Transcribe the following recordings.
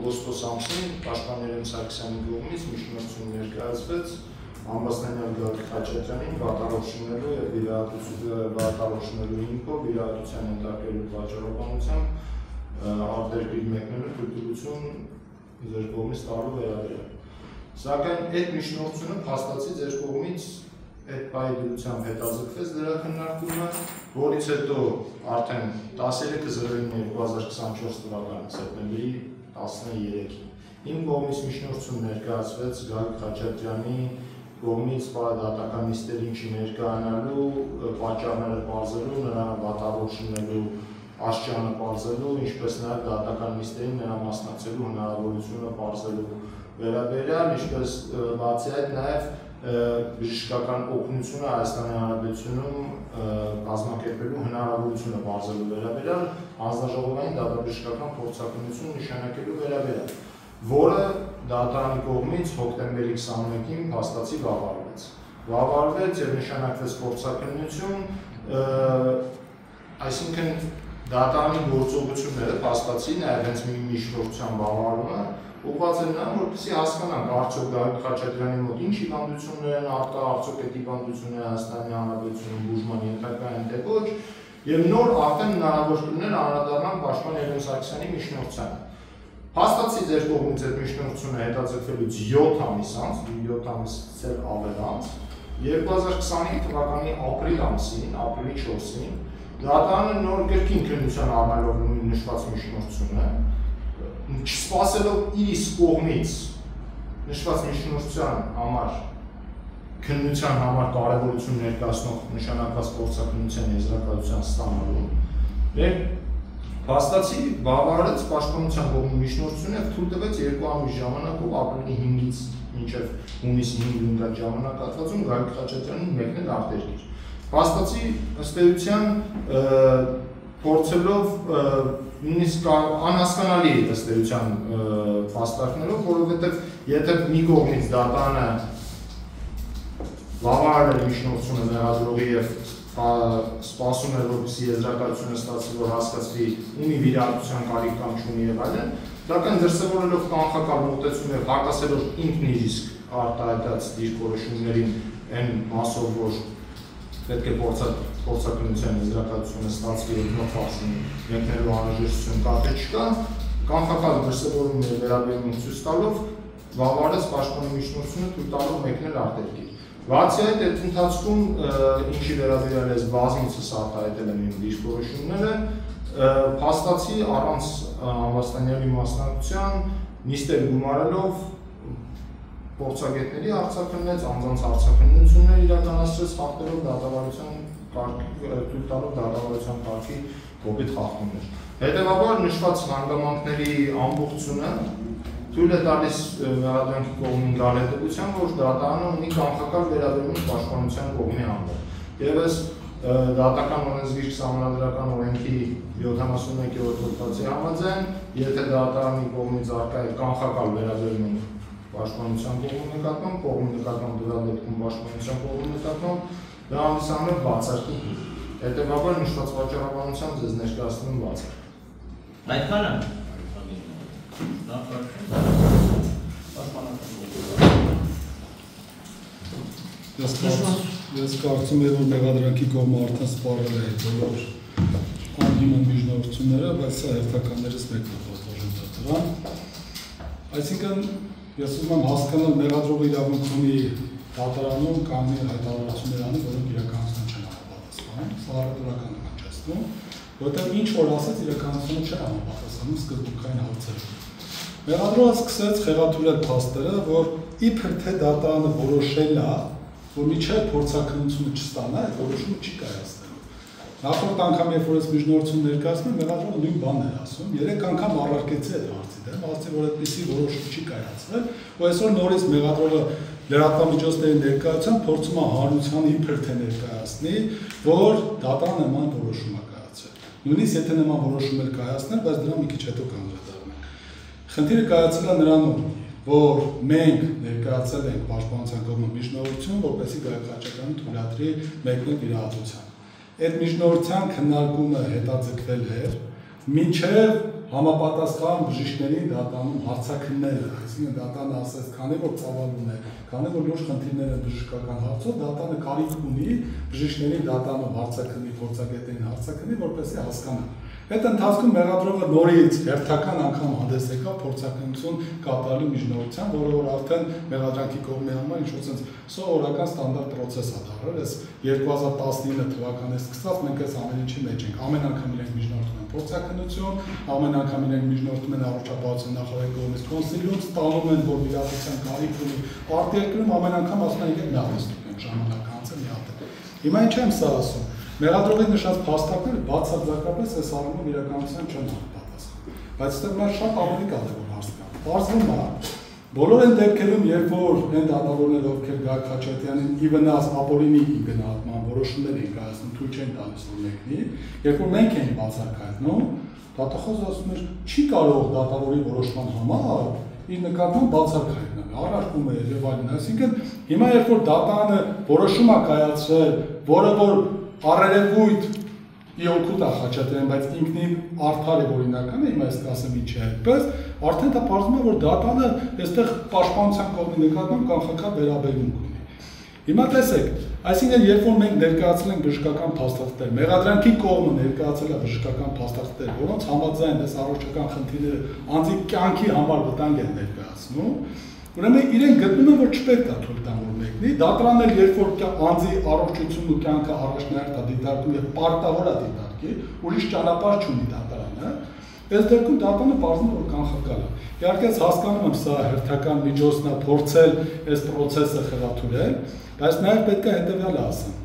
օգոստոս ամսին Պաշտպան Երեմ Սարգսյանի կողմից միջնորդություն ներկայացվեց Ամբաստանյան Գագիկ Խաչատրյանին վատառողջունելու եւ վատառողջունելու հիմքով վիրահատության ենթարկելու պատճառաբանությամբ արտերկիր մեկնելու թույլտվություն ձեր կողմից տալու վերաբերյալ։ Սակայն այդ միջնորդությունը փաստացի ձեր կողմից այդ պահի դրությամբ հետաձգվեց դրա քննարկումը, որից հետո արդեն 13/09/2024 թվականի սեպտեմբերի 13-ին իմ կողմից միջնորդություն ներկայացվեց Գագիկ Խաչատրյանի կողմից դատական նիստերին չներկայանալու, պատճառները պարզելու, նրա վատառողջունելու աստիճանը պարզելու, ինչպես նաև դատական նիստերին նրա մասնակցելու հնարավորությունը պարզելու վերաբերյալ, ինչպես բացի այդ նաև բժշկական օգնությունը Հայաստանի Հանրապետությունում կազմակերպելու հնարավորությունը պարզելու վերաբերյալ, հանձնաժողովային դատաբժշկական փորձակնություն նշանակելու վերաբերյալ, որը դատարանի կողմից հոկտեմբերի 21-ին փաստացի վավարվեց։ Վավարվեց եւ նշանակվեց փորձակնություն, այսինքն դատարանի գործողությունները փաստացի նաև հենց մի միջնորդության վավարումը ուղղված են նրան, որպեսզի հասկանանք արդյոք Գագիկ Խաչատրյանի մոտ ինչ հիվանդություններ են արկա, արդյոք այդ հիվանդությունները Հայաստանի Հանրապետությունում բուժման ենթակա են թե ոչ, եւ նոր արդեն հնարավոր կլիներ անդրադառնալ Պաշտպան Երեմ Սարգսյանի միջնորդությանը։ Փաստացի ձեր կողմից այդ միջնորդությունը հետաձգվելուց 7 ամիս անց, 7 ամիսից էլ ավել անց, 2025 թվականի ապրիլ ամսին, ապրիլի 4-ին, դատարանը նոր կրկին քննության առնելով նույն նշված միջնորդությունը, չսպասելով իր իսկ կողմից նշված միջնորդության համար քննության համար կարևորություն ներկայացնող նշանակված փորձակնության եզրակացության ստանալու, փաստացի վավարեց Պաշտպանության կողմի միջնորդությունը եւ թույլ տվեց 2 ամիս ժամանակով ապրիլի 5-ից մինչև հունիսի 5-ին այդ ժամանակահատվածում Գագիկ Խաչատրյանին մեկնել արտերկիր։ Փաստացի ըստ էության փորձելով նույնիսկ անհասկանալի ըստ էության փաստարկներով, որովհետև եթե մի կողմից դատարանը վավարել միջնորդությունը մեղադրողի եւ սպասում է, որպեսզի եզրակացությունը ստացվի, որ հասկացվի ումի վիրահատության կարիք կամ չունի եւ այլն, սակայն դրսևորելով կանխակալ մոտեցում եւ հակասելով ինքն իր իսկ արտահայտած դիրքորոշումներին այն մասով, որ պետք է փորձակնության եզրակացությունը ստացվի եւ նոր ֆակսին մեկնելու անհրաժեշտություն կա թե չկա, կանխակալ դրսևորումների վերաբերյալ ցույց տալով վավարեց Պաշտպանի միջնորդությունը թույլ տալով մեկնել արտերկիր։ Բացի այդ ընթացքում ինչի վերաբերյալ ես բազմիցս արտահայտել եմ իմ դիրքորոշումները, փաստացի առանց Ամբաստանյանի մասնակցության նիստեր գումարելով փորձագետների արձակնեց, անձանց արձակնություններ իրականացրեց խախտելով դատավարության կարգի, թույլ տալով դատավարության կարգի կոպիտ խախտումներ։ Հետևաբար նշված հանգամանքների ամբողջությունը թույլ է տալիս մեղադրանքի կողմին գալ հետևության, որ դատարանը ունի կանխակալ վերաբերում Պաշտպանության կողմի հանդեպ։ Եվս դատական օրենսգիր Սահմանադրական օրենքի 71-րդ հոդվածի համաձայն, եթե դատարանի կողմից առկա է կանխակալ վերաբերում Պաշտպանության կողմի նկատմամբ, կողմի նկատմամբ դրա դեպքում Պաշտպանության կողմի նկատմամբ, դա հանդիսանում է բացարկի հիմք։ Հետևաբար նշված պատճառաբանությամբ ձեզ ներկայացնում բացարկ։ Այդքանը Ես կարծում եմ, որ մեղադրանքի կողմը արդեն սպառել է բոլոր անհիմն միջնորդությունները, բայց սա հերթականներից մեկն է պատվաժում դատարան։ Այսինքն, ես ուզում եմ հասկանալ մեղադրողի իրավունք ունի դատարանում կանգնել հայտարարություններ անի, որոնք իրականություն չեն համապատասխանում, սա առևտրական է կանչեցնում, որտեղ ինչ որ ասած իրականությունը չեն համապատասխանում սկզբունքային հարցերով։ Մեղադրողը սկսեց խեղաթյուրել փաստերը, որ իբր թե դատարանը որոշել է, որ միջև փորձակնությունը չստանա, այդ որոշումը չի կայացնելու։ Նախորդ անգամ, երբ որ ես միջնորդություն ներկայացնում եմ, մեղադրողը նույն բանն էր ասում, 3 անգամ առարկեցի այդ հարցի դեմ, ասացի, որ այդպիսի որոշում չի կայացվել, ու այսօր նորից մեղադրողը լրատվամիջոցների ներկայությամբ փորձում է հանրությանը իբր թե ներկայացնի, որ դատարանը նման որոշում է կայացրել։ Նույնիսկ եթե նման որոշում էլ կայացնել, բայց դրա մի քիչ հետո կանդրադառնանք։ Խնդիրը կայացել է նրանում, որ մենք ներկայացել ենք Պաշտպանության կողմի միջնորդություն, որպեսզի Գագիկ Խաչատրյանը թույլատրի մեկնել վիրահատության։ Այդ միջնորդության քննարկումը հետաձգվել էր մինչև համապատասխան բժիշկների դատանում հարցաքննելը, այսինքն դատանը ասես, քանի որ ծավալուն է, քանի որ լուրջ խնդիրներ են բժշկական հարցով, դատանը կարիք ունի բժիշկների դատանում հարցաքննի, փորձագետներին հարցաքննի, որպեսզի հասկանա։ Այդ ընթացքում մեղադրողը նորից հերթական անգամ հանդես եկավ փորձաքննություն կատարելու միջնորդությամբ, որը որ արդեն մեղադրանքի կողմի համար ինչ-որ sense սովորական ստանդարտ process է դառել, այս 2019 թվականից սկսած մենք այս ամեն ինչի մեջ ենք, ամեն անգամ իրենք միջնորդում են փորձաքննություն, ամեն անգամ իրենք միջնորդում են առողջապահության նախարարի կողմից կոնսիլիում, ստանում են, որ վիրահատության կարիք ունի, արտերկրում ամեն անգամ ասում են եկեք մի հատ ստուգենք, ժամանակ անց մի հատ։ Հիմա ինչ եմ սա ասում։ Մեղադրողի նշած փաստարկները բացարձակապես այս առումով իրականության չեն համապատասխանում։ Բայց այստեղ մեր շատ ավելի կարևոր հարց կա։ Պարզվում է, բոլոր այն դեպքերում, երբ որ այն դատավորները, ովքեր Գագիկ Խաչատրյանին ի վնաս ապօրինի գնահատման որոշումներ են կայացնում, թույլ չեն տալիս որ մեկնի, երբ որ մենք ենք բացարկայնում, դատախոզը ասում էր, չի կարող դատավորի որոշման համար իր նկատմամբ բացարկայել, առարկում է եւ այլն։ Այսինքն հիմա երբ որ դատանը որոշում է կայացրել, որը որ առերևույթ իօգուտ է Խաչատրյան, բայց ինքնին արդար է օրինական է, հիմա ես կասեմ ինչ է այդպես, արդեն դա պարզվում է, որ դատանը այստեղ պաշտպանության կողմի նկատմամբ կանխական վերաբերմունք ունի։ Հիմա տեսեք, այսինքն երբ որ մենք ներկայացրել ենք բժշկական փաստաթղթեր, մեղադրանքի կողմը ներկայացրել է բժշկական փաստաթղթեր, որոնց համաձայն այս առողջական խնդիրները անձի կյանքի համար վտանգ են ներկայացնում, ուրեմն իրենք գտնում են, որ չպետք է թույլ տան որ մեկնի, դատարանն էլ երբ որ անձի առողջությունն ու կյանքը առաջնահերթ է դիտարկում եւ պարտավոր է դիտարկի, ուրիշ ճանապարհ չունի դատարանը, այս դեպքում դատարանը պարզվում է, որ կանխակալ է։ Իհարկե հասկանում եմ սա հերթական միջոցն է փորձել այս process-ը խրատուրել, բայց նաեւ պետք է հետեւյալը ասեմ։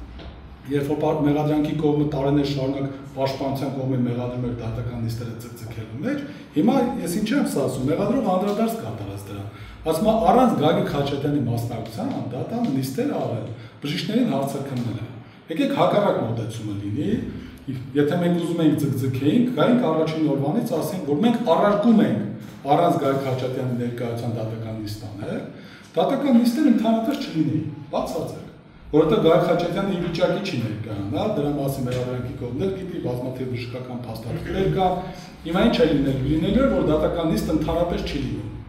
Երբ որ մեղադրանքի կողմը տարիներ շարունակ պաշտպանության կողմի մեղադրում էր դատական նիստերը ցկցկելու մեջ, հիմա ես ինչ եմ ասում, մեղադրող անդրադարձ կատարած դրան։ Ասում է առանց Գագիկ Խաչատրյանի մասնակցության դատան նիստեր արել, բժիշկներին հարցաքննել։ Եկեք հակառակ մոտեցումը լինի, եթե մենք ուզում ենք ցկցկեինք, գայինք առաջին օրվանից ասենք, որ մենք առարկում ենք առանց Գագիկ Խաչատրյանի ներկայության դատական նիստ անել, դատական նիստերը ընդհանրապես չլինի, բացարձակ։ Որովհետև Գագիկ Խաչատրյանը ի վիճակի չի ներկայանալ, դրա մասին մեղադրանքի կողմներ գիտի, բազմաթիվ բժշկական փաստաթղթեր կան։ Հիմա ինչ է լինելու, որ դատական նիստը ընդհանրապես չի լինում։